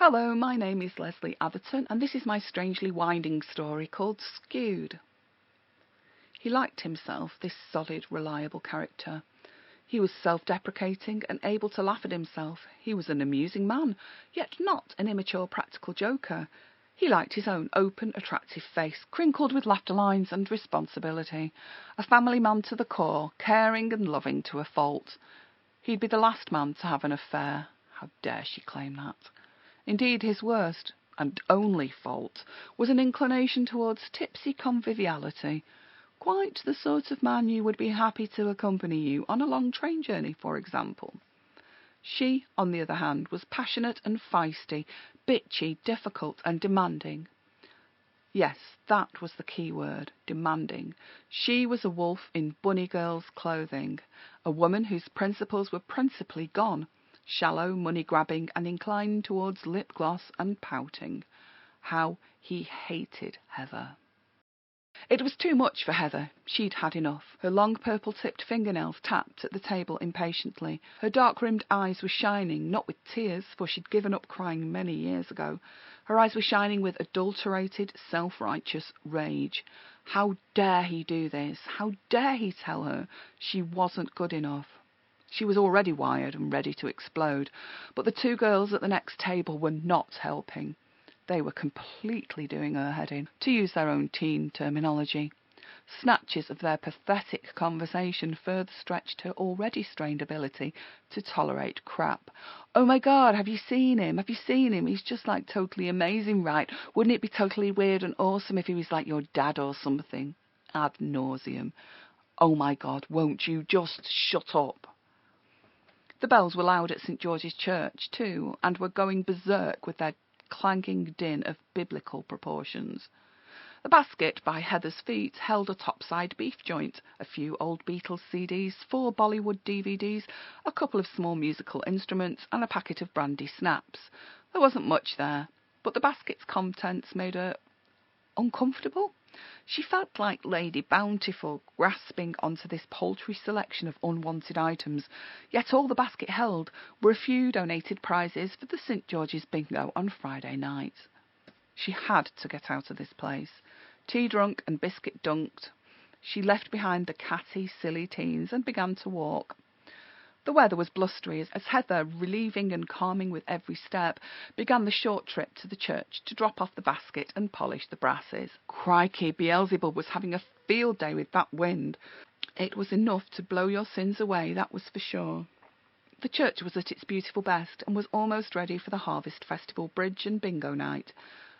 Hello, my name is Lesley Atherton, and this is my strangely winding story called Skewed. He liked himself, this solid, reliable character. He was self-deprecating and able to laugh at himself. He was an amusing man, yet not an immature practical joker. He liked his own open, attractive face, crinkled with laughter lines and responsibility. A family man to the core, caring and loving to a fault. He'd be the last man to have an affair. How dare she claim that? Indeed, his worst, and only fault, was an inclination towards tipsy conviviality. Quite the sort of man you would be happy to accompany you on a long train journey, for example. She, on the other hand, was passionate and feisty, bitchy, difficult and demanding. Yes, that was the key word, demanding. She was a wolf in bunny girl's clothing, a woman whose principles were principally gone. Shallow, money-grabbing, and inclined towards lip gloss and pouting. How he hated Heather. It was too much for Heather. She'd had enough. Her long purple-tipped fingernails tapped at the table impatiently. Her dark-rimmed eyes were shining, not with tears, for she'd given up crying many years ago. Her eyes were shining with adulterated, self-righteous rage. How dare he do this? How dare he tell her she wasn't good enough? She was already wired and ready to explode, but the two girls at the next table were not helping. They were completely doing her head in, to use their own teen terminology. Snatches of their pathetic conversation further stretched her already strained ability to tolerate crap. Oh my God, have you seen him? Have you seen him? He's just like totally amazing, right? Wouldn't it be totally weird and awesome if he was like your dad or something? Ad nauseum. Oh my God, won't you just shut up? The bells were loud at St. George's Church, too, and were going berserk with their clanking din of biblical proportions. The basket by Heather's feet held a topside beef joint, a few old Beatles CDs, 4 Bollywood DVDs, a couple of small musical instruments, and a packet of brandy snaps. There wasn't much there, but the basket's contents made her uncomfortable. She felt like Lady Bountiful grasping onto this paltry selection of unwanted items, yet all the basket held were a few donated prizes for the St. George's Bingo on Friday night. She had to get out of this place. Tea drunk and biscuit dunked, she left behind the catty, silly teens and began to walk. The weather was blustery as Heather, relieving and calming with every step, began the short trip to the church to drop off the basket and polish the brasses. Crikey, Beelzebub was having a field day with that wind. It was enough to blow your sins away, that was for sure. The church was at its beautiful best and was almost ready for the Harvest Festival bridge and bingo night,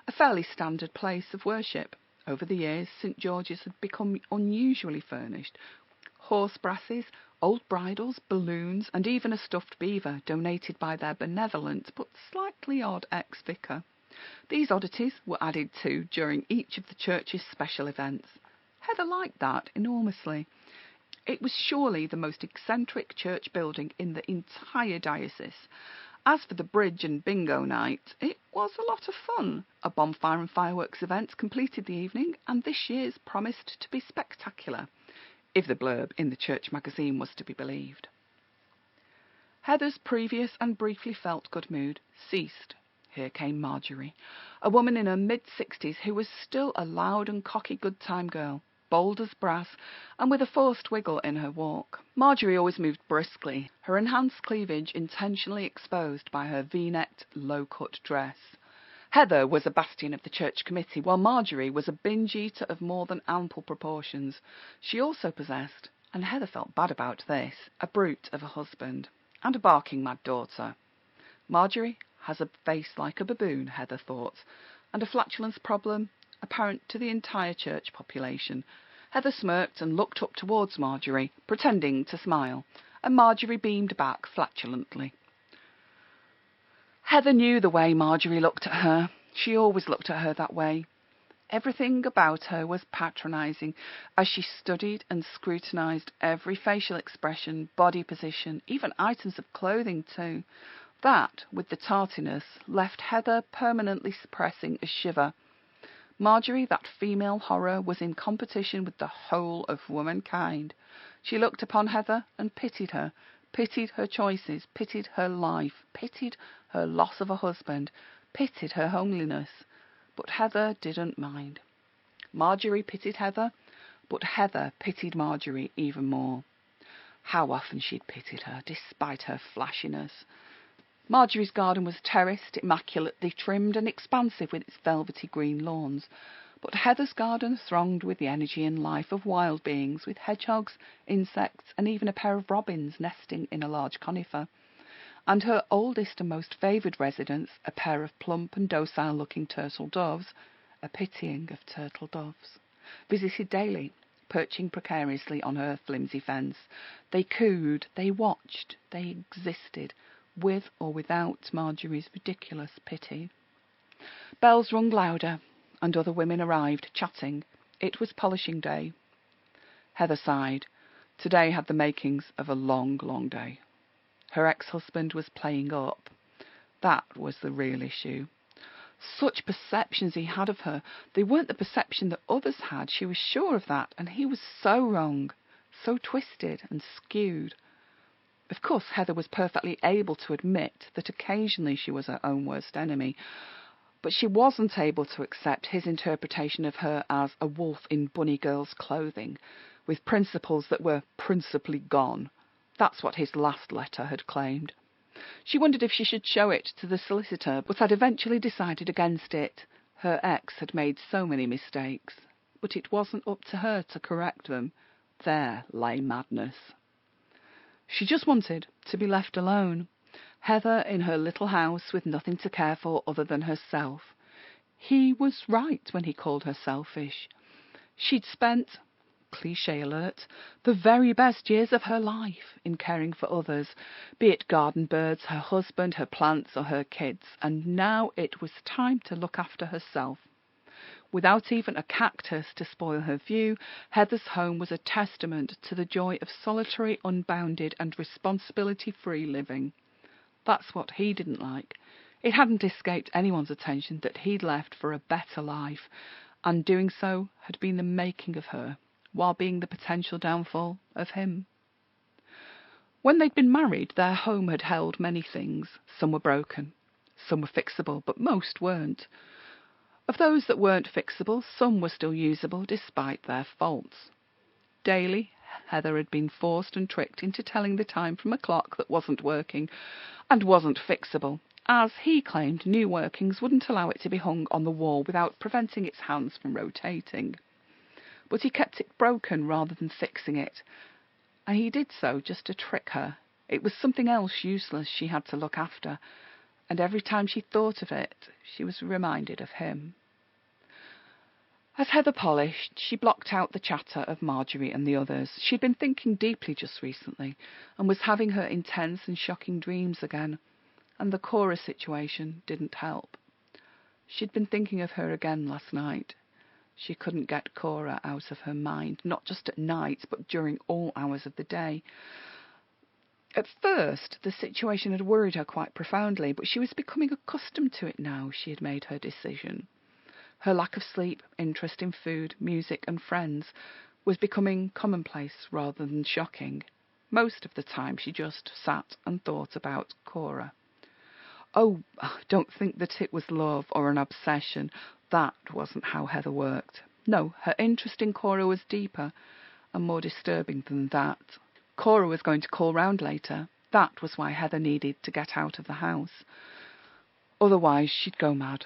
a fairly standard place of worship. Over the years, St. George's had become unusually furnished. Horse brasses, old bridles, balloons, and even a stuffed beaver donated by their benevolent but slightly odd ex-vicar. These oddities were added to during each of the church's special events. Heather liked that enormously. It was surely the most eccentric church building in the entire diocese. As for the bridge and bingo night, it was a lot of fun. A bonfire and fireworks event completed the evening, and this year's promised to be spectacular, if the blurb in the church magazine was to be believed. Heather's previous and briefly felt good mood ceased. Here came Marjorie, a woman in her mid-60s who was still a loud and cocky good-time girl, bold as brass, and with a forced wiggle in her walk. Marjorie always moved briskly, her enhanced cleavage intentionally exposed by her V-necked, low-cut dress. Heather was a bastion of the church committee, while Marjorie was a binge-eater of more than ample proportions. She also possessed, and Heather felt bad about this, a brute of a husband, and a barking mad daughter. Marjorie has a face like a baboon, Heather thought, and a flatulence problem apparent to the entire church population. Heather smirked and looked up towards Marjorie, pretending to smile, and Marjorie beamed back flatulently. Heather knew the way Marjorie looked at her. She always looked at her that way. Everything about her was patronising as she studied and scrutinised every facial expression, body position, even items of clothing too. That, with the tartiness, left Heather permanently suppressing a shiver. Marjorie, that female horror, was in competition with the whole of womankind. She looked upon Heather and pitied her, pitied her choices, pitied her life, pitied her loss of a husband, pitied her homeliness. But Heather didn't mind. Marjorie pitied Heather, but Heather pitied Marjorie even more. How often she'd pitied her, despite her flashiness. Marjorie's garden was terraced, immaculately trimmed and expansive with its velvety green lawns, but Heather's garden thronged with the energy and life of wild beings, with hedgehogs, insects, and even a pair of robins nesting in a large conifer. And her oldest and most favoured residents, a pair of plump and docile-looking turtle doves, a pitying of turtle doves, visited daily, perching precariously on her flimsy fence. They cooed, they watched, they existed, with or without Marjorie's ridiculous pity. Bells rung louder, and other women arrived, chatting. It was polishing day. Heather sighed. Today had the makings of a long, long day. Her ex-husband was playing up. That was the real issue. Such perceptions he had of her. They weren't the perception that others had. She was sure of that, and he was so wrong, so twisted and skewed. Of course, Heather was perfectly able to admit that occasionally she was her own worst enemy, but she wasn't able to accept his interpretation of her as a wolf in bunny girl's clothing, with principles that were principally gone. That's what his last letter had claimed. She wondered if she should show it to the solicitor, but had eventually decided against it. Her ex had made so many mistakes, but it wasn't up to her to correct them. There lay madness. She just wanted to be left alone. Heather in her little house with nothing to care for other than herself. He was right when he called her selfish. She'd spent, cliché alert, the very best years of her life in caring for others, be it garden birds, her husband, her plants or her kids, and now it was time to look after herself. Without even a cactus to spoil her view, Heather's home was a testament to the joy of solitary, unbounded and responsibility-free living. That's what he didn't like. It hadn't escaped anyone's attention that he'd left for a better life, and doing so had been the making of her, while being the potential downfall of him. When they'd been married, their home had held many things. Some were broken, some were fixable, but most weren't. Of those that weren't fixable, some were still usable despite their faults. Daily, Heather had been forced and tricked into telling the time from a clock that wasn't working and wasn't fixable, as he claimed new workings wouldn't allow it to be hung on the wall without preventing its hands from rotating. But he kept it broken rather than fixing it, and he did so just to trick her. It was something else useless she had to look after, and every time she thought of it, she was reminded of him. As Heather polished, she blocked out the chatter of Marjorie and the others. She'd been thinking deeply just recently, and was having her intense and shocking dreams again, and the Cora situation didn't help. She'd been thinking of her again last night. She couldn't get Cora out of her mind, not just at night, but during all hours of the day. At first, the situation had worried her quite profoundly, but she was becoming accustomed to it now she had made her decision. Her lack of sleep, interest in food, music and friends was becoming commonplace rather than shocking. Most of the time she just sat and thought about Cora. Oh, don't think that it was love or an obsession. That wasn't how Heather worked. No, her interest in Cora was deeper and more disturbing than that. Cora was going to call round later. That was why Heather needed to get out of the house. Otherwise she'd go mad.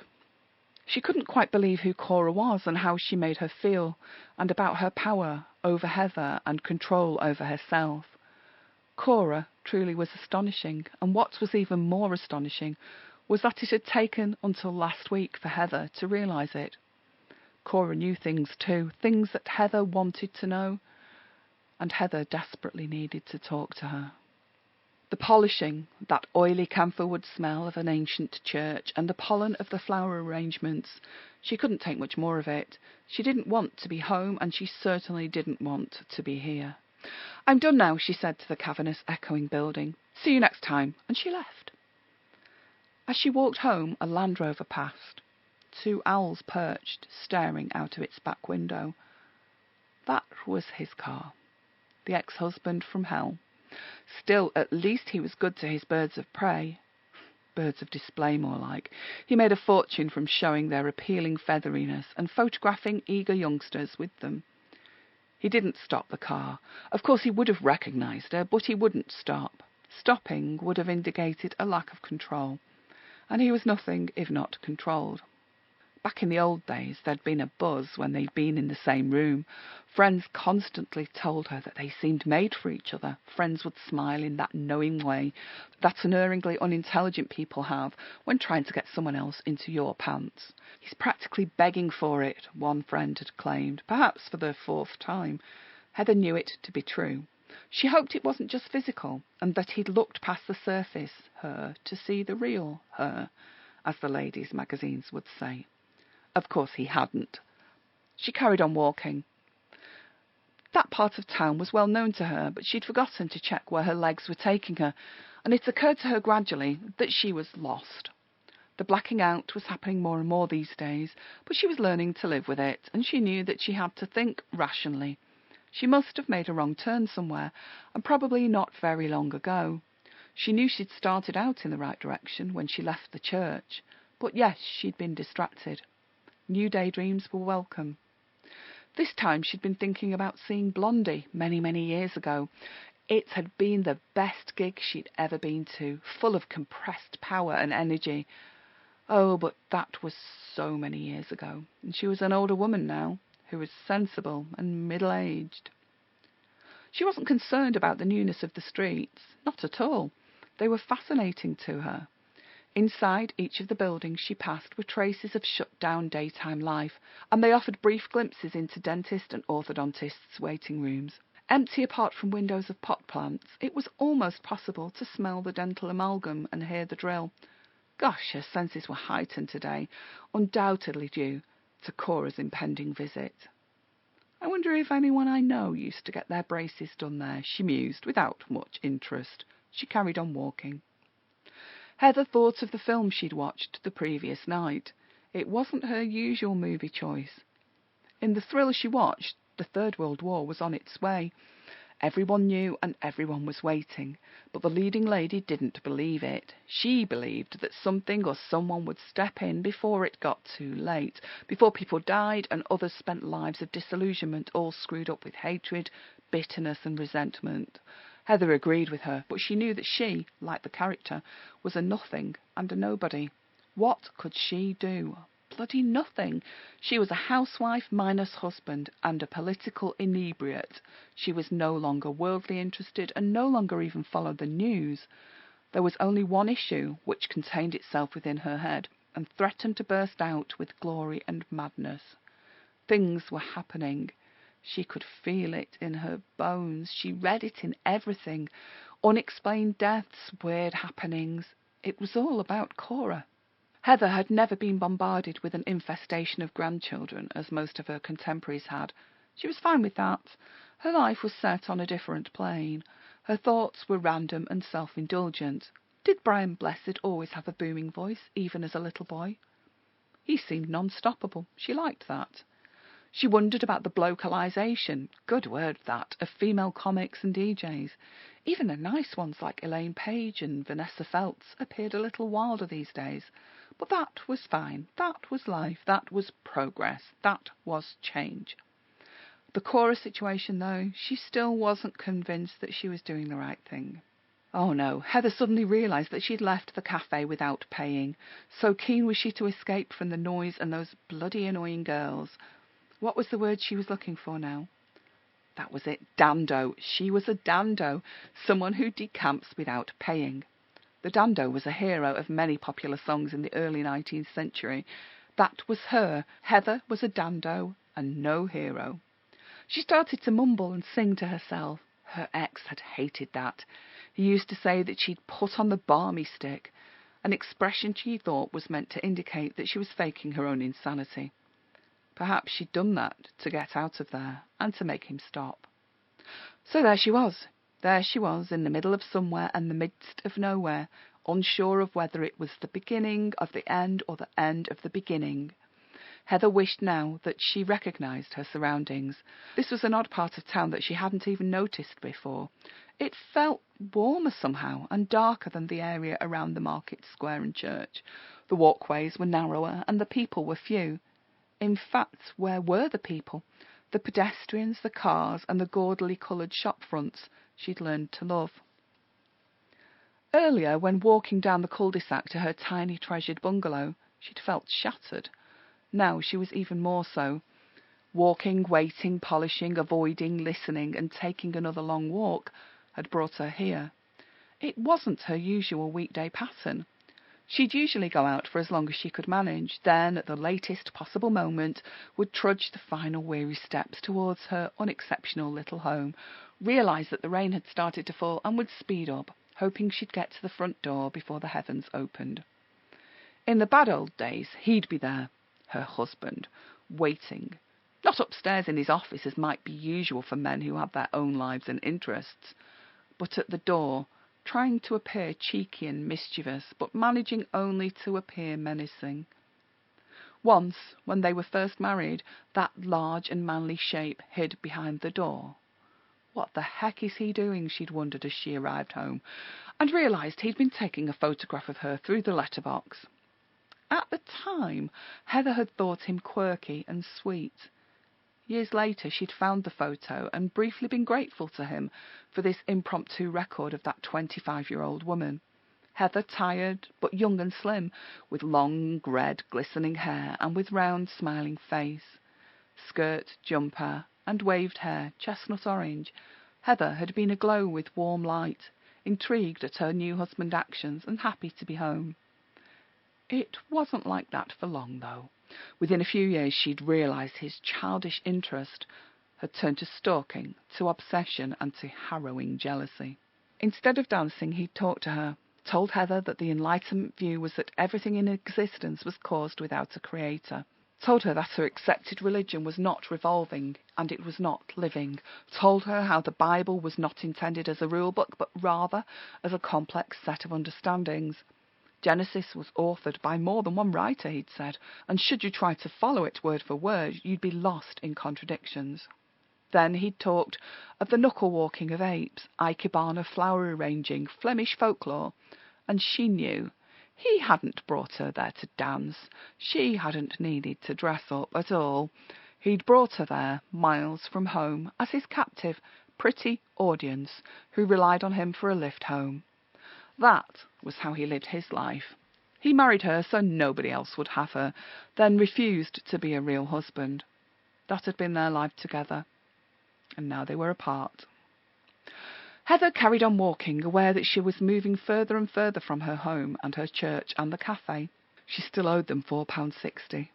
She couldn't quite believe who Cora was and how she made her feel, and about her power over Heather and control over herself. Cora truly was astonishing, and what was even more astonishing was that it had taken until last week for Heather to realise it. Cora knew things too, things that Heather wanted to know, and Heather desperately needed to talk to her. The polishing, that oily camphorwood smell of an ancient church, and the pollen of the flower arrangements. She couldn't take much more of it. She didn't want to be home, and she certainly didn't want to be here. "I'm done now," she said to the cavernous, echoing building. "See you next time," and she left. As she walked home, a Land Rover passed. 2 owls perched, staring out of its back window. That was his car, the ex-husband from hell. Still, at least he was good to his birds of prey. Birds of display, more like. He made a fortune from showing their appealing featheriness and photographing eager youngsters with them. He didn't stop the car. Of course he would have recognised her, but he wouldn't stop. Stopping would have indicated a lack of control, and he was nothing if not controlled. Back in the old days, there'd been a buzz when they'd been in the same room. Friends constantly told her that they seemed made for each other. Friends would smile in that knowing way that unerringly unintelligent people have when trying to get someone else into your pants. He's practically begging for it, one friend had claimed, perhaps for the 4th time. Heather knew it to be true. She hoped it wasn't just physical, and that he'd looked past the surface her to see the real her, as the ladies' magazines would say. Of course he hadn't. She carried on walking. That part of town was well known to her, but she'd forgotten to check where her legs were taking her, and it occurred to her gradually that she was lost. The blacking out was happening more and more these days, but she was learning to live with it, and she knew that she had to think rationally. She must have made a wrong turn somewhere, and probably not very long ago. She knew she'd started out in the right direction when she left the church, but yes, she'd been distracted. New daydreams were welcome. This time she'd been thinking about seeing Blondie many, many years ago. It had been the best gig she'd ever been to, full of compressed power and energy. Oh, but that was so many years ago, and she was an older woman now, who was sensible and middle-aged. She wasn't concerned about the newness of the streets, not at all. They were fascinating to her. Inside each of the buildings she passed were traces of shut-down daytime life, and they offered brief glimpses into dentist and orthodontists' waiting rooms. Empty apart from windows of pot plants, it was almost possible to smell the dental amalgam and hear the drill. Gosh, her senses were heightened today, undoubtedly due to Cora's impending visit. I wonder if anyone I know used to get their braces done there, she mused, without much interest. She carried on walking. Heather thought of the film she'd watched the previous night. It wasn't her usual movie choice. In the thriller she watched, the Third World War was on its way. Everyone knew and everyone was waiting, but the leading lady didn't believe it. She believed that something or someone would step in before it got too late, before people died and others spent lives of disillusionment all screwed up with hatred, bitterness and resentment. Heather agreed with her, but she knew that she, like the character, was a nothing and a nobody. What could she do? Bloody nothing. She was a housewife minus husband and a political inebriate. She was no longer worldly interested and no longer even followed the news. There was only one issue which contained itself within her head and threatened to burst out with glory and madness. Things were happening. She could feel it in her bones. She read it in everything. Unexplained deaths, weird happenings. It was all about Cora. Heather had never been bombarded with an infestation of grandchildren, as most of her contemporaries had. She was fine with that. Her life was set on a different plane. Her thoughts were random and self-indulgent. Did Brian Blessed always have a booming voice, even as a little boy? He seemed non-stoppable. She liked that. She wondered about the blocalization, good word that, of female comics and DJs. Even the nice ones like Elaine Page and Vanessa Feltz appeared a little wilder these days. But that was fine. That was life. That was progress. That was change. The Cora situation, though, she still wasn't convinced that she was doing the right thing. Oh no, Heather suddenly realised that she'd left the cafe without paying. So keen was she to escape from the noise and those bloody annoying girls. What was the word she was looking for now? That was it, dando. She was a dando, someone who decamps without paying. The dando was a hero of many popular songs in the early 19th century. That was her. Heather was a dando and no hero. She started to mumble and sing to herself. Her ex had hated that. He used to say that she'd put on the barmy stick, an expression she thought was meant to indicate that she was faking her own insanity. Perhaps she'd done that to get out of there and to make him stop. So there she was. There she was, in the middle of somewhere and the midst of nowhere, unsure of whether it was the beginning of the end or the end of the beginning. Heather wished now that she recognised her surroundings. This was an odd part of town that she hadn't even noticed before. It felt warmer somehow, and darker than the area around the market square and church. The walkways were narrower, and the people were few. In fact, where were the people? The pedestrians, the cars, and the gaudily coloured shop fronts she'd learned to love. Earlier, when walking down the cul-de-sac to her tiny treasured bungalow, she'd felt shattered. Now she was even more so. Walking, waiting, polishing, avoiding, listening, and taking another long walk had brought her here. It wasn't her usual weekday pattern. She'd usually go out for as long as she could manage, then, at the latest possible moment, would trudge the final weary steps towards her unexceptional little home, realise that the rain had started to fall, and would speed up, hoping she'd get to the front door before the heavens opened. In the bad old days, he'd be there, her husband, waiting. Not upstairs in his office, as might be usual for men who have their own lives and interests, but at the door, trying to appear cheeky and mischievous, but managing only to appear menacing. Once, when they were first married, that large and manly shape hid behind the door. What the heck is he doing, she'd wondered as she arrived home, and realised he'd been taking a photograph of her through the letterbox. At the time, Heather had thought him quirky and sweet. Years later, she'd found the photo and briefly been grateful to him for this impromptu record of that 25-year-old woman. Heather, tired, but young and slim, with long, red, glistening hair and with round, smiling face. Skirt, jumper, and waved hair, chestnut orange. Heather had been aglow with warm light, intrigued at her new husband's actions and happy to be home. It wasn't like that for long, though. Within a few years she'd realised his childish interest had turned to stalking, to obsession, and to harrowing jealousy. Instead of dancing, he'd talked to her, told Heather that the Enlightenment view was that everything in existence was caused without a creator, told her that her accepted religion was not revolving and it was not living, told her how the Bible was not intended as a rule book but rather as a complex set of understandings. Genesis was authored by more than one writer, he'd said, and should you try to follow it word for word, you'd be lost in contradictions. Then he'd talked of the knuckle-walking of apes, ikebana flower arranging, Flemish folklore, and she knew he hadn't brought her there to dance. She hadn't needed to dress up at all. He'd brought her there, miles from home, as his captive, pretty audience who relied on him for a lift home. That was how he lived his life. He married her so nobody else would have her, then refused to be a real husband. That had been their life together, and now they were apart. Heather carried on walking, aware that she was moving further and further from her home and her church and the cafe. She still owed them £4.60.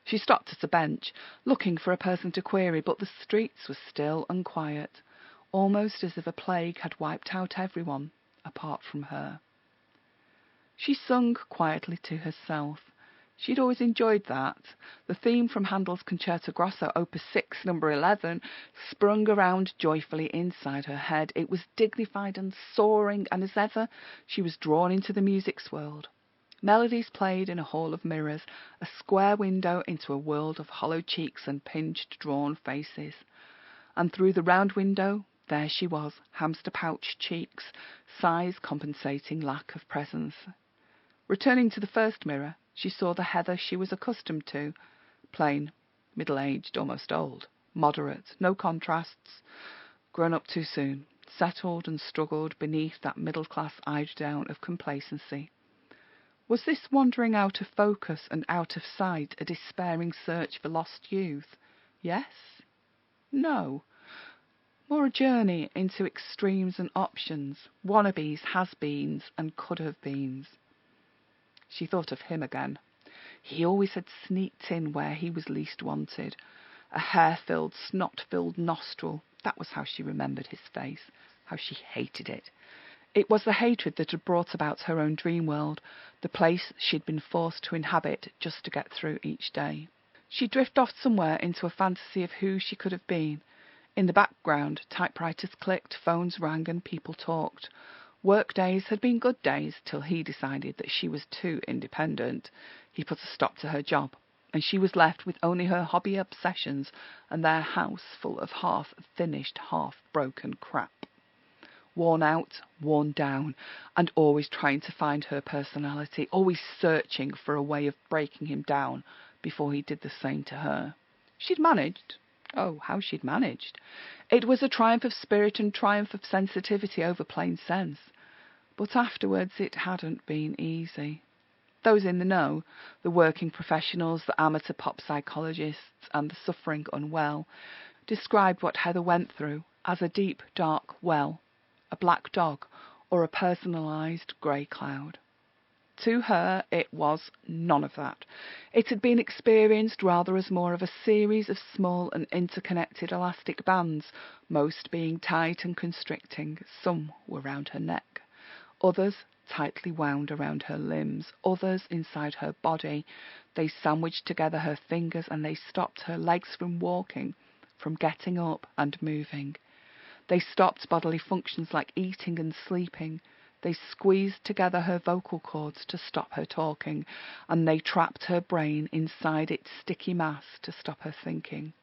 She stopped at a bench, looking for a person to query, but the streets were still and quiet, almost as if a plague had wiped out everyone apart from her. She sung quietly to herself. She'd always enjoyed that. The theme from Handel's Concerto Grosso, Opus 6, number 11, sprung around joyfully inside her head. It was dignified and soaring, and as ever, she was drawn into the music's world. Melodies played in a hall of mirrors, a square window into a world of hollow cheeks and pinched, drawn faces. And through the round window, there she was, hamster-pouch cheeks, size compensating lack of presence. Returning to the first mirror, she saw the Heather she was accustomed to, plain, middle-aged, almost old, moderate, no contrasts, grown up too soon, settled and struggled beneath that middle-class eiderdown of complacency. Was this wandering out of focus and out of sight a despairing search for lost youth? Yes? No. More a journey into extremes and options, wannabes, has-beens, and could-have-beens. She thought of him again. He always had sneaked in where he was least wanted. A hair-filled, snot-filled nostril. That was how she remembered his face, how she hated it. It was the hatred that had brought about her own dream world, the place she'd been forced to inhabit just to get through each day. She'd drift off somewhere into a fantasy of who she could have been. In the background, typewriters clicked, phones rang, and people talked. Work days had been good days till he decided that she was too independent. He put a stop to her job. and she was left with only her hobby obsessions and their house full of half-finished, half-broken crap. Worn out, worn down, and always trying to find her personality, always searching for a way of breaking him down before he did the same to her. She'd managed. Oh, how she'd managed. It was a triumph of spirit and triumph of sensitivity over plain sense. But afterwards it hadn't been easy. Those in the know, the working professionals, the amateur pop psychologists, and the suffering unwell, described what Heather went through as a deep, dark well, a black dog, or a personalised grey cloud. To her, it was none of that. It had been experienced rather as more of a series of small and interconnected elastic bands, most being tight and constricting. Some were round her neck, others tightly wound around her limbs, others inside her body. They sandwiched together her fingers, and they stopped her legs from walking, from getting up and moving. They stopped bodily functions like eating and sleeping. They squeezed together her vocal cords to stop her talking, and they trapped her brain inside its sticky mass to stop her thinking.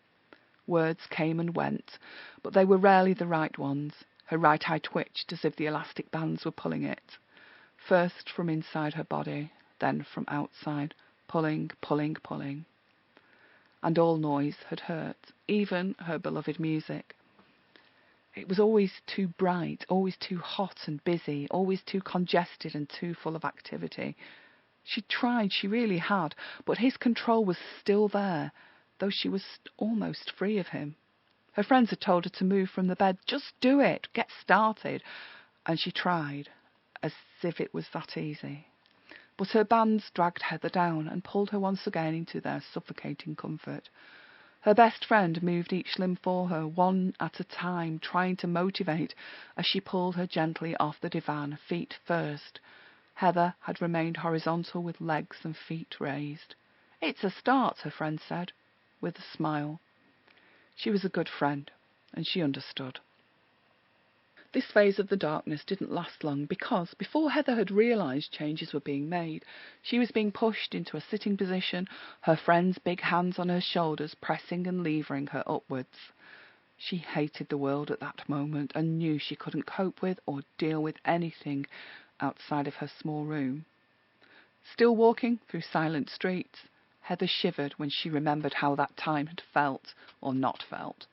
Words came and went, but they were rarely the right ones. Her right eye twitched as if the elastic bands were pulling it. First from inside her body, then from outside, pulling, pulling, pulling. And all noise had hurt, even her beloved music. It was always too bright, always too hot and busy, always too congested and too full of activity. She tried, she really had, but his control was still there, though she was almost free of him. Her friends had told her to move from the bed. Just do it, get started. And she tried, as if it was that easy. But her bands dragged Heather down and pulled her once again into their suffocating comfort. Her best friend moved each limb for her, one at a time, trying to motivate as she pulled her gently off the divan, feet first. Heather had remained horizontal with legs and feet raised. "It's a start," her friend said, with a smile. She was a good friend, and she understood. This phase of the darkness didn't last long because, before Heather had realised changes were being made, she was being pushed into a sitting position, her friend's big hands on her shoulders pressing and levering her upwards. She hated the world at that moment and knew she couldn't cope with or deal with anything outside of her small room. Still walking through silent streets, Heather shivered when she remembered how that time had felt, or not felt.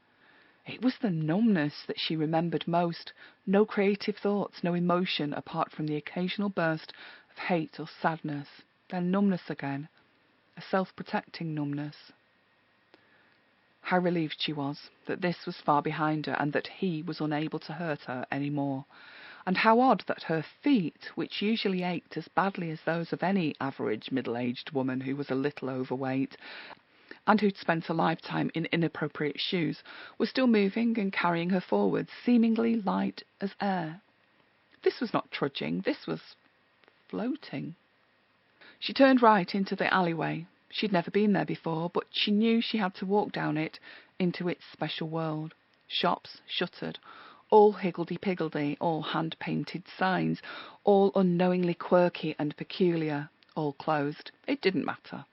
It was the numbness that she remembered most. No creative thoughts, no emotion apart from the occasional burst of hate or sadness. Then numbness again, a self-protecting numbness. How relieved she was that this was far behind her and that he was unable to hurt her any more. And how odd that her feet, which usually ached as badly as those of any average middle-aged woman who was a little overweight, and who'd spent a lifetime in inappropriate shoes, were still moving and carrying her forward, seemingly light as air. This was not trudging, this was floating. She turned right into the alleyway. She'd never been there before, but she knew she had to walk down it into its special world. Shops shuttered, all higgledy-piggledy, all hand-painted signs, all unknowingly quirky and peculiar, all closed. It didn't matter.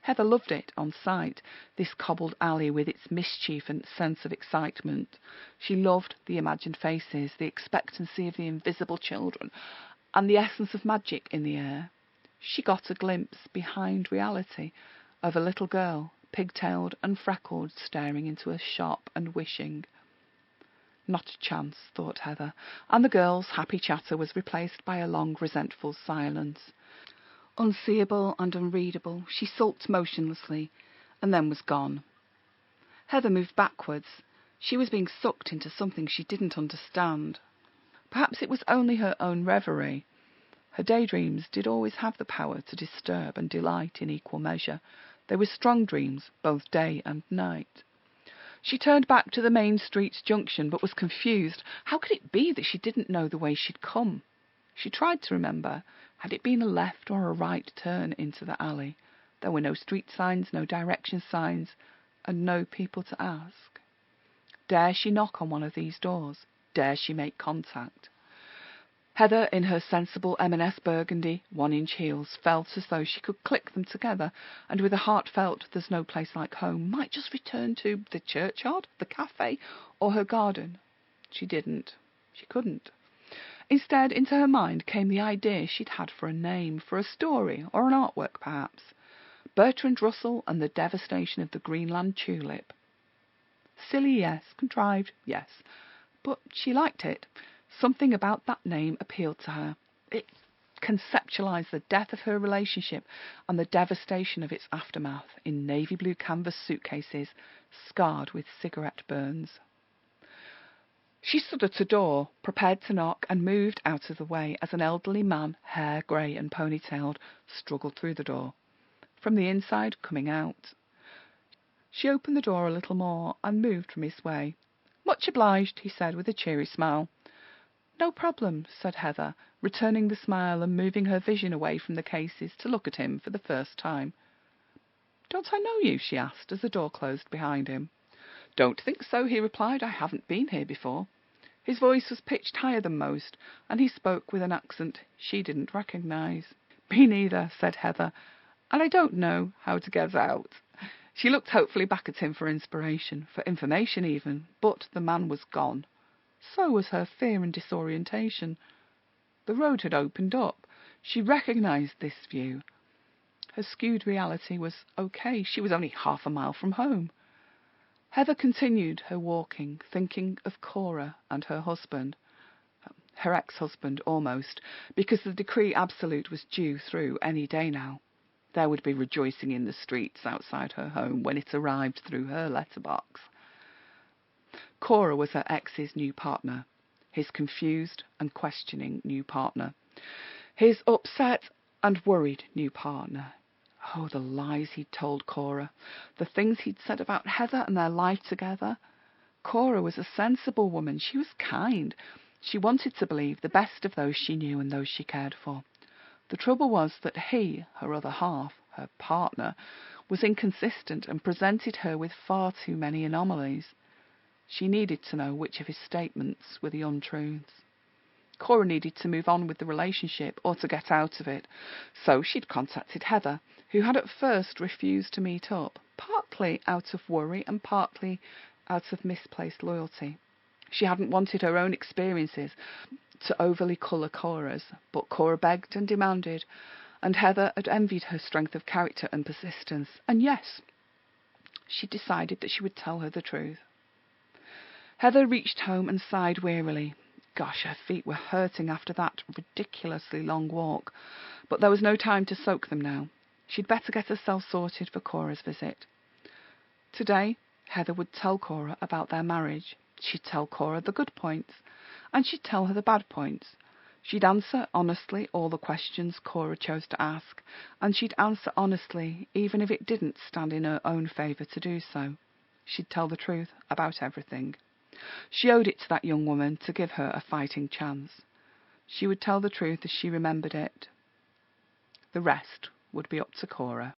Heather loved it on sight, this cobbled alley with its mischief and sense of excitement. She loved the imagined faces, the expectancy of the invisible children, and the essence of magic in the air. She got a glimpse behind reality of a little girl, pigtailed and freckled, staring into a shop and wishing. Not a chance, thought Heather, and the girl's happy chatter was replaced by a long, resentful silence. Unseeable and unreadable, she sulked motionlessly, and then was gone. Heather moved backwards. She was being sucked into something she didn't understand. Perhaps it was only her own reverie. Her daydreams did always have the power to disturb and delight in equal measure. They were strong dreams, both day and night. She turned back to the main street's junction, but was confused. How could it be that she didn't know the way she'd come? She tried to remember. Had it been a left or a right turn into the alley? There were no street signs, no direction signs, and no people to ask. Dare she knock on one of these doors? Dare she make contact? Heather, in her sensible M&S burgundy 1-inch heels, felt as though she could click them together, and with a heartfelt "there's no place like home," might just return to the churchyard, the cafe, or her garden. She didn't. She couldn't. Instead, into her mind came the idea she'd had for a name, for a story, or an artwork perhaps. Bertrand Russell and the Devastation of the Greenland Tulip. Silly, yes. Contrived, yes. But she liked it. Something about that name appealed to her. It conceptualized the death of her relationship and the devastation of its aftermath in navy blue canvas suitcases, scarred with cigarette burns. She stood at a door, prepared to knock, and moved out of the way as an elderly man, hair grey and ponytailed, struggled through the door. From the inside, coming out. She opened the door a little more and moved from his way. "Much obliged," he said with a cheery smile. "No problem," said Heather, returning the smile and moving her vision away from the cases to look at him for the first time. "Don't I know you?" she asked as the door closed behind him. "Don't think so," he replied. "I haven't been here before." His voice was pitched higher than most, and he spoke with an accent she didn't recognise. "Me neither," said Heather, "and I don't know how to get out." She looked hopefully back at him for inspiration, for information even, but the man was gone. So was her fear and disorientation. The road had opened up. She recognised this view. Her skewed reality was okay. She was only half a mile from home. Heather continued her walking, thinking of Cora and her husband. Her ex-husband, almost, because the decree absolute was due through any day now. There would be rejoicing in the streets outside her home when it arrived through her letterbox. Cora was her ex's new partner, his confused and questioning new partner, his upset and worried new partner. Oh, the lies he'd told Cora, the things he'd said about Heather and their life together. Cora was a sensible woman. She was kind. She wanted to believe the best of those she knew and those she cared for. The trouble was that he, her other half, her partner, was inconsistent and presented her with far too many anomalies. She needed to know which of his statements were the untruths. Cora needed to move on with the relationship or to get out of it, so she'd contacted Heather, who had at first refused to meet up, partly out of worry and partly out of misplaced loyalty. She hadn't wanted her own experiences to overly colour Cora's, but Cora begged and demanded, and Heather had envied her strength of character and persistence, and yes, she decided that she would tell her the truth. Heather reached home and sighed wearily. Gosh, her feet were hurting after that ridiculously long walk, but there was no time to soak them now. She'd better get herself sorted for Cora's visit. Today, Heather would tell Cora about their marriage. She'd tell Cora the good points, and she'd tell her the bad points. She'd answer honestly all the questions Cora chose to ask, and she'd answer honestly even if it didn't stand in her own favour to do so. She'd tell the truth about everything. She owed it to that young woman to give her a fighting chance. She would tell the truth as she remembered it. The rest would be up to Cora.